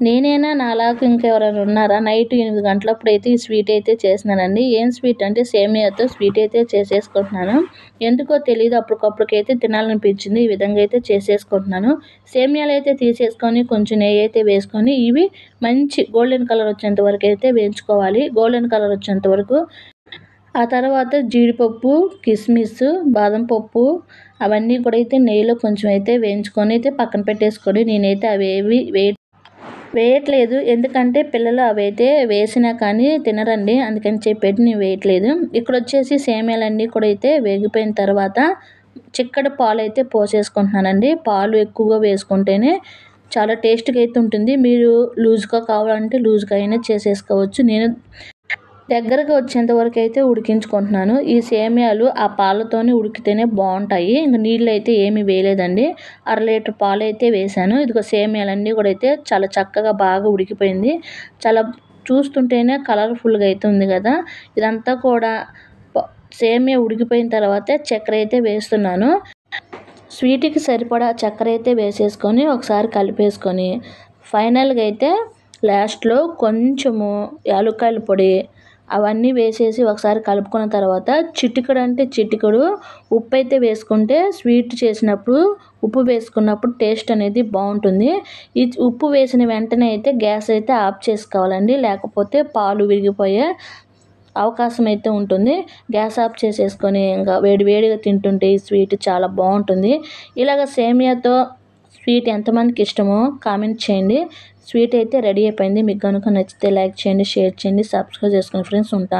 నేనేనా నాలాగా ఇంకెవరైనా ఉన్నారా? నైట్ 8 గంటలప్పుడైతే ఈ స్వీట్ అయితే చేసినానండి. ఏం స్వీట్ అంటే సేమియాతో స్వీట్ అయితే చేసేసుకుంటున్నాను. ఎందుకో తెలీదు అప్పటికప్పుడుకైతే తినాలనిపించింది. ఈ విధంగా అయితే చేసేసుకుంటున్నాను. సేమియాలు అయితే తీసేసుకొని కొంచెం నెయ్యి అయితే వేసుకొని ఇవి మంచి గోల్డెన్ కలర్ వచ్చేంత వరకు అయితే వేయించుకోవాలి. గోల్డెన్ కలర్ వచ్చేంత వరకు. ఆ తర్వాత జీడిపప్పు, కిస్మిస్, బాదం పప్పు అవన్నీ కూడా అయితే నెయ్యిలో కొంచెం అయితే వేయించుకొని అయితే పక్కన పెట్టేసుకొని నేనైతే అవేవి వేయట్లేదు. ఎందుకంటే పిల్లలు అవైతే వేసినా కానీ తినరండి. అందుకని చెప్పేసి నేను వేయట్లేదు. ఇక్కడ వచ్చేసి సేమియాలన్నీ కూడా అయితే వేగిపోయిన తర్వాత చిక్కటి పాలు అయితే పోసేసుకుంటున్నానండి. పాలు ఎక్కువగా వేసుకుంటేనే చాలా టేస్ట్గా అయితే ఉంటుంది. మీరు లూజ్గా కావాలంటే లూజ్గా అయినా చేసేసుకోవచ్చు. నేను దగ్గరగా వచ్చేంత వరకు అయితే ఉడికించుకుంటున్నాను. ఈ సేమియాలు ఆ పాలతోనే ఉడికితేనే బాగుంటాయి. ఇంక నీళ్ళు అయితే ఏమీ వేయలేదండి. 1/2 లీటర్ పాలు అయితే వేసాను. ఇదిగో సేమియాలన్నీ కూడా అయితే చాలా చక్కగా బాగా ఉడికిపోయింది. చాలా చూస్తుంటేనే కలర్ఫుల్గా అయితే ఉంది కదా. ఇదంతా కూడా సేమియా ఉడికిపోయిన తర్వాత చక్కెర అయితే వేస్తున్నాను. స్వీట్కి సరిపడా చక్కెర అయితే వేసేసుకొని ఒకసారి కలిపేసుకొని ఫైనల్గా అయితే లాస్ట్లో కొంచెము యాలక్కాయల పొడి అవన్నీ వేసేసి ఒకసారి కలుపుకున్న తర్వాత చిటికెడు అంటే చిటికెడు ఉప్పు అయితే వేసుకుంటే స్వీట్ చేసినప్పుడు ఉప్పు వేసుకున్నప్పుడు టేస్ట్ అనేది బాగుంటుంది. ఈ ఉప్పు వేసిన వెంటనే అయితే గ్యాస్ అయితే ఆఫ్ చేసుకోవాలండి. లేకపోతే పాలు విరిగిపోయే అవకాశం అయితే ఉంటుంది. గ్యాస్ ఆఫ్ చేసేసుకొని ఇంకా వేడివేడిగా తింటుంటే ఈ స్వీట్ చాలా బాగుంటుంది. ఇలాగ సేమియాతో స్వీట్ ఎంతమందికి ఇష్టమో కామెంట్ చేయండి. స్వీట్ అయితే రెడీ అయిపోయింది. మీకు కనుక నచ్చితే లైక్ చేయండి, షేర్ చేయండి, సబ్స్క్రైబ్ చేసుకోండి ఫ్రెండ్స్. ఉంటాను.